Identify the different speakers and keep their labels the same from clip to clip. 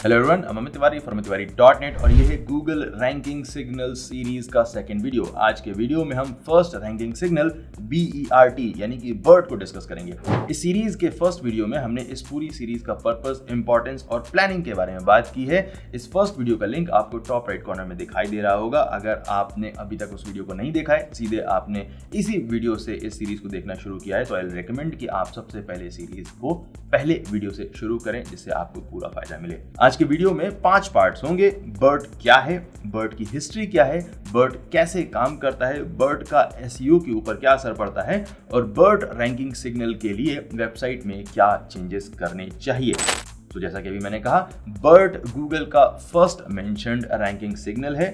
Speaker 1: Hello everyone, मैं Amit Tiwari from tiwari.net और ये है गूगल रैंकिंग सिग्नल सीरीज का सेकंड वीडियो। आज के वीडियो में हम फर्स्ट रैंकिंग सिग्नल BERT यानी कि BERT को डिस्कस करेंगे। इस सीरीज के फर्स्ट वीडियो में हमने इस पूरी सीरीज का पर्पस, इंपॉर्टेंस और प्लानिंग के बारे में बात की है। इस फर्स्ट वीडियो का लिंक आपको टॉप राइट कॉर्नर में दिखाई दे रहा होगा। अगर आपने अभी तक उस वीडियो को नहीं देखा है, सीधे आपने इसी वीडियो से इस सीरीज को देखना शुरू किया है, तो आई रिकमेंड कि आप सबसे पहले सीरीज को पहले वीडियो से शुरू करें, जिससे आपको पूरा फायदा मिले। आज के वीडियो में 5 पार्ट्स होंगे। BERT क्या है, BERT की हिस्ट्री क्या है, BERT कैसे काम करता है, BERT का SEO के ऊपर क्या असर पड़ता है और BERT रैंकिंग सिग्नल के लिए वेबसाइट में क्या चेंजेस करने चाहिए। तो जैसा कि अभी मैंने कहा, BERT गूगल का फर्स्ट मेंशन्ड रैंकिंग सिग्नल है।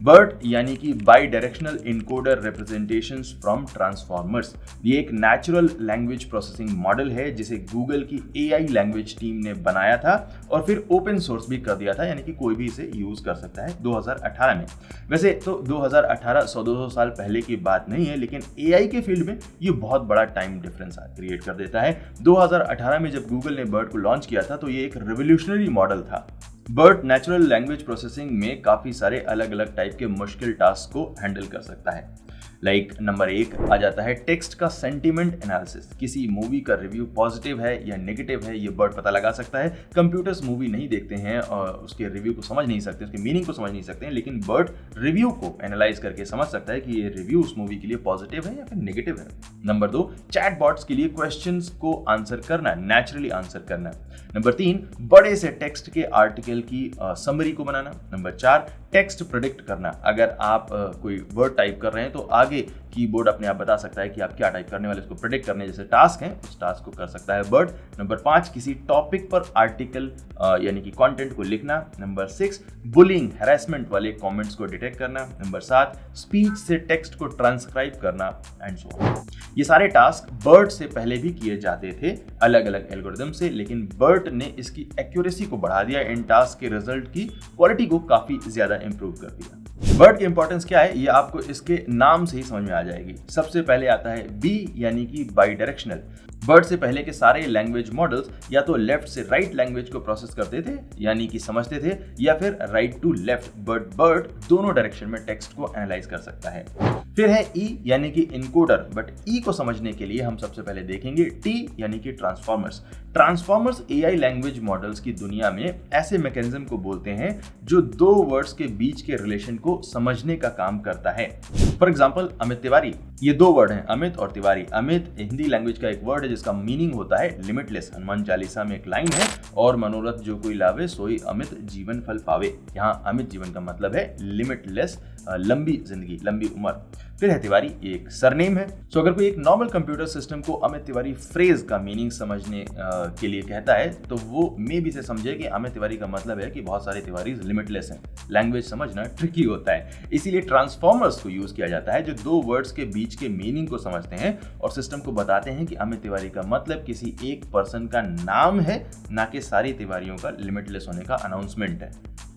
Speaker 1: BERT यानी कि by directional encoder representations from transformers. ये एक नेचुरल लैंग्वेज प्रोसेसिंग मॉडल है जिसे गूगल की AI लैंग्वेज टीम ने बनाया था और फिर ओपन सोर्स भी कर दिया था, यानी कि कोई भी इसे यूज कर सकता है 2018 में। वैसे तो 2018 100-200 साल पहले की बात नहीं है, लेकिन AI के फील्ड में ये बहुत बड़ा टाइम डिफरेंस क्रिएट कर देता है। 2018 में जब गूगल ने BERT को लॉन्च किया था तो ये एक रिवोल्यूशनरी मॉडल था। BERT नेचुरल लैंग्वेज प्रोसेसिंग में काफ़ी सारे अलग अलग टाइप के मुश्किल टास्क को हैंडल कर सकता है। नंबर 1 आ जाता है टेक्स्ट का सेंटीमेंट एनालिसिस। किसी मूवी का रिव्यू पॉजिटिव है या नेगेटिव है, ये BERT पता लगा सकता है। कंप्यूटर्स मूवी नहीं देखते हैं और उसके रिव्यू को समझ नहीं सकते, उसके मीनिंग को समझ नहीं सकते हैं, लेकिन BERT रिव्यू को एनालाइज करके समझ सकता है कि ये रिव्यू उस मूवी के लिए पॉजिटिव है या फिर नेगेटिव है। नंबर 2 चैट बॉट्स के लिए क्वेश्चंस को आंसर करना, नेचुरली आंसर करना। नंबर 3 बड़े से टेक्स्ट के आर्टिकल की समरी को बनाना। नंबर 4 टेक्स्ट प्रेडिक्ट करना। अगर आप कोई वर्ड टाइप कर रहे हैं तो आगे कीबोर्ड अपने आप बता सकता है कि आप क्या टाइप करने वाले, उसको प्रेडिक्ट करने जैसे टास्क है, उस टास्क को कर सकता है BERT। नंबर 5 किसी टॉपिक पर आर्टिकल यानी कि कंटेंट को लिखना। नंबर 6 बुलिंग, हैरेसमेंट वाले कमेंट्स को डिटेक्ट करना। नंबर 7 स्पीच से टेक्स्ट को ट्रांसक्राइब करना एंड सो ऑन। ये सारे टास्क BERT से पहले भी किए जाते थे अलग अलग एल्गोरिदम से, लेकिन BERT ने इसकी एक्यूरेसी को बढ़ा दिया, इन टास्क के रिजल्ट की क्वालिटी को काफी ज्यादा इंप्रूव कर दिया। BERT की इंपॉर्टेंस क्या है, ये आपको इसके नाम से ही समझ में आ जाएगी। सबसे पहले आता है B यानी कि बाई डायरेक्शनल। BERT से पहले के सारे लैंग्वेज मॉडल्स या तो लेफ्ट से राइट लैंग्वेज को प्रोसेस करते थे यानी कि समझते थे, या फिर right to left, but BERT दोनों डायरेक्शन में टेक्स्ट को एनालाइज कर सकता है। फिर है E यानी कि इनकोडर, बट E को समझने के लिए हम सबसे पहले देखेंगे T यानी कि transformers. Transformers AI language models की दुनिया में ऐसे मैकेनिज्म को बोलते हैं जो दो वर्ड्स के बीच के रिलेशन को समझने का काम करता है। फॉर एग्जाम्पल अमित तिवारी, ये 2 वर्ड हैं, अमित और तिवारी। अमित हिंदी लैंग्वेज का एक वर्ड है जिसका मीनिंग होता है लिमिटलेस। हनुमान चालीसा में एक लाइन है, और मनोरथ जो कोई लावे सोई अमित जीवन फल पावे। यहाँ अमित जीवन का मतलब है लिमिटलेस, लंबी जिंदगी, लंबी उम्र। फिर है तिवारी, ये एक सरनेम है। सो अगर कोई एक नॉर्मल कंप्यूटर सिस्टम को अमित तिवारी फ्रेज का मीनिंग समझने के लिए कहता है, तो वो मे भी से समझे कि अमित तिवारी का मतलब है कि बहुत सारे तिवारी लिमिटलेस हैं। लैंग्वेज समझना ट्रिकी होता है, इसीलिए ट्रांसफॉर्मर्स को यूज किया जाता है जो 2 वर्ड्स के बीच के मीनिंग को समझते हैं और सिस्टम को बताते हैं कि अमित तिवारी का मतलब किसी एक पर्सन का नाम है, ना कि सारी तिवारियों का लिमिटलेस होने का अनाउंसमेंट है।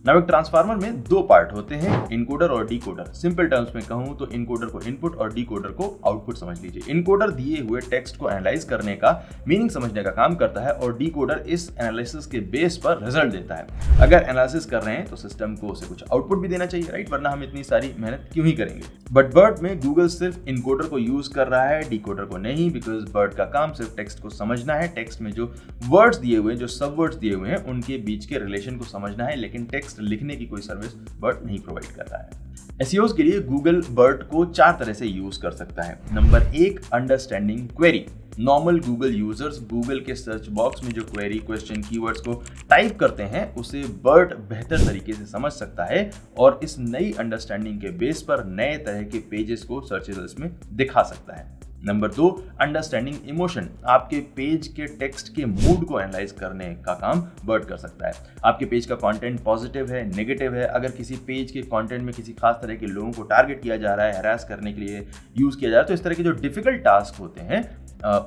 Speaker 1: नाउ एक ट्रांसफार्मर में 2 पार्ट होते हैं, इनकोडर और डिकोडर। सिंपल टर्म्स में कहूं तो इनकोडर को इनपुट और डिकोडर को आउटपुट समझ लीजिए। इनकोडर दिए हुए टेक्स्ट को एनालाइज करने का, मीनिंग समझने का काम करता है और डिकोडर इस एनालिसिस के बेस पर रिजल्ट देता है। अगर एनालिसिस कर रहे हैं तो सिस्टम को उसे कुछ आउटपुट भी देना चाहिए, राइट, वरना हम इतनी सारी मेहनत क्यों ही करेंगे। बट BERT में गूगल सिर्फ इनकोडर को यूज कर रहा है, डिकोडर को नहीं, बिकॉज BERT का काम सिर्फ टेक्स्ट को समझना है। टेक्स्ट में जो वर्ड्स दिए हुए हैं, जो सब वर्ड्स दिए हुए हैं, उनके बीच के रिलेशन को समझना है, लेकिन टेक्स्ट लिखने की कोई सर्विस BERT नहीं प्रोवाइड कर रहा है। SEOs के लिए गूगल BERT को 4 तरह से यूज कर सकता है। Number 1 understanding query. Normal Google users Google के सर्च बॉक्स में जो क्वेरी, क्वेश्चन, कीवर्ड्स को टाइप करते हैं, उसे BERT बेहतर तरीके से समझ सकता है और इस नई अंडरस्टैंडिंग के बेस पर नए तरह के पेजेस को सर्च रिजल्ट्स में दिखा सकता है। Number 2 understanding emotion. आपके पेज के टेक्स्ट के मूड को एनालाइज करने का काम BERT कर सकता है। आपके पेज का कंटेंट पॉजिटिव है, नेगेटिव है, अगर किसी पेज के कंटेंट में किसी खास तरह के लोगों को टारगेट किया जा रहा है, हैरास करने के लिए यूज किया जा रहा है, तो इस तरह के जो डिफिकल्ट टास्क होते हैं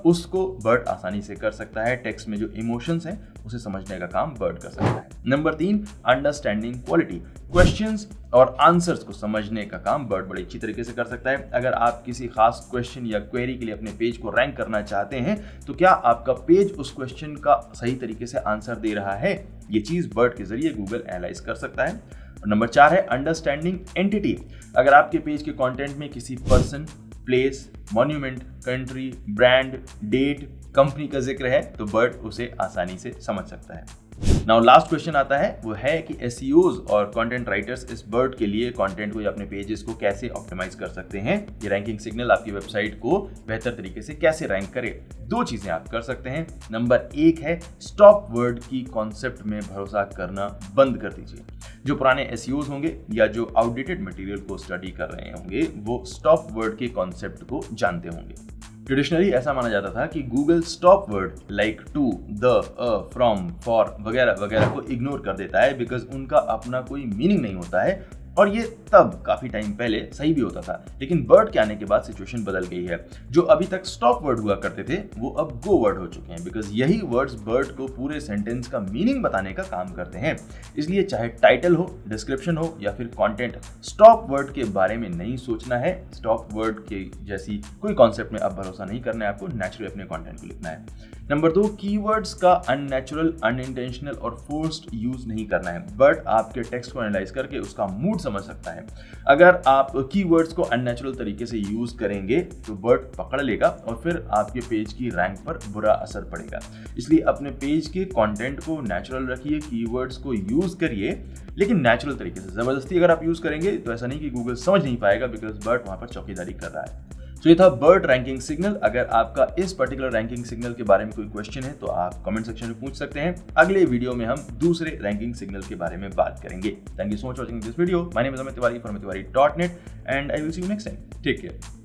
Speaker 1: उसको बर्ड आसानी से कर सकता है। टेक्स्ट में जो इमोशंस हैं उसे समझने का काम बर्ड कर सकता है। Number 3, understanding quality. क्वेश्चंस और आंसर्स को समझने का काम बर्ड बड़े अच्छी तरीके से कर सकता है। अगर आप किसी खास क्वेश्चन या क्वेरी के लिए अपने पेज को रैंक करना चाहते हैं तो क्या आपका पेज उस क्वेश्चन का सही तरीके से आंसर दे रहा है, ये चीज बर्ड के जरिए गूगल एनालाइज कर सकता है। और नंबर 4 है अंडरस्टैंडिंग एंटिटी। अगर आपके पेज के कंटेंट में किसी person, place, monument, country, brand, date, company का जिक्र है तो बर्ड उसे आसानी से समझ सकता है। नाउ लास्ट क्वेश्चन आता है, वो है कि एसईओज और कंटेंट राइटर्स इस बर्ड के लिए कंटेंट को या अपने पेजेस को कैसे ऑप्टिमाइज कर सकते हैं। ये रैंकिंग सिग्नल आपकी वेबसाइट को बेहतर तरीके से कैसे रैंक करे। 2 चीजें आप कर सकते हैं। नंबर 1 है स्टॉप वर्ड की कॉन्सेप्ट में भरोसा करना बंद कर दीजिए। जो पुराने एसईओज होंगे या जो आउटडेटेड मटेरियल को स्टडी कर रहे होंगे वो स्टॉप वर्ड के कॉन्सेप्ट को जानते होंगे। ट्रेडिशनली ऐसा माना जाता था कि Google stop word like to, the, from, for वगैरह वगैरह को इग्नोर कर देता है बिकॉज उनका अपना कोई मीनिंग नहीं होता है। और ये तब काफी टाइम पहले सही भी होता था, लेकिन बर्ड के आने के बाद सिचुएशन बदल गई है। जो अभी तक स्टॉप वर्ड हुआ करते थे वो अब गो वर्ड हो चुके हैं बिकॉज यही वर्ड्स बर्ड को पूरे सेंटेंस का मीनिंग बताने का काम करते हैं। इसलिए चाहे टाइटल हो, डिस्क्रिप्शन हो या फिर कंटेंट, स्टॉप वर्ड के बारे में नहीं सोचना है। स्टॉप वर्ड के जैसी कोई कॉन्सेप्ट में अब भरोसा नहीं करना है, आपको नेचुरली अपने कंटेंट को लिखना है। नंबर 2, कीवर्ड्स का अननेचुरल, अनइंटेंशनल और फोर्स्ड यूज नहीं करना है। बर्ड आपके टेक्स्ट को एनालाइज करके उसका मूड समझ सकता है। अगर आप कीवर्ड्स को अननेचुरल तरीके से यूज करेंगे तो बर्ड पकड़ लेगा और फिर आपके पेज की रैंक पर बुरा असर पड़ेगा। इसलिए अपने पेज के कंटेंट को नेचुरल रखिए, कीवर्ड्स को यूज करिए लेकिन नेचुरल तरीके से। जबरदस्ती अगर आप यूज करेंगे तो ऐसा नहीं कि गूगल समझ नहीं पाएगा बिकॉज बर्ड वहां पर चौकीदारी कर रहा है। तो ये था बर्ड रैंकिंग सिग्नल। अगर आपका इस पर्टिकुलर रैंकिंग सिग्नल के बारे में कोई क्वेश्चन है तो आप कमेंट सेक्शन में पूछ सकते हैं। अगले वीडियो में हम दूसरे रैंकिंग सिग्नल के बारे में बात करेंगे। Thank you so much watching this video. My name is Amit Tiwari from tiwari.net and I will see you next time. Take care.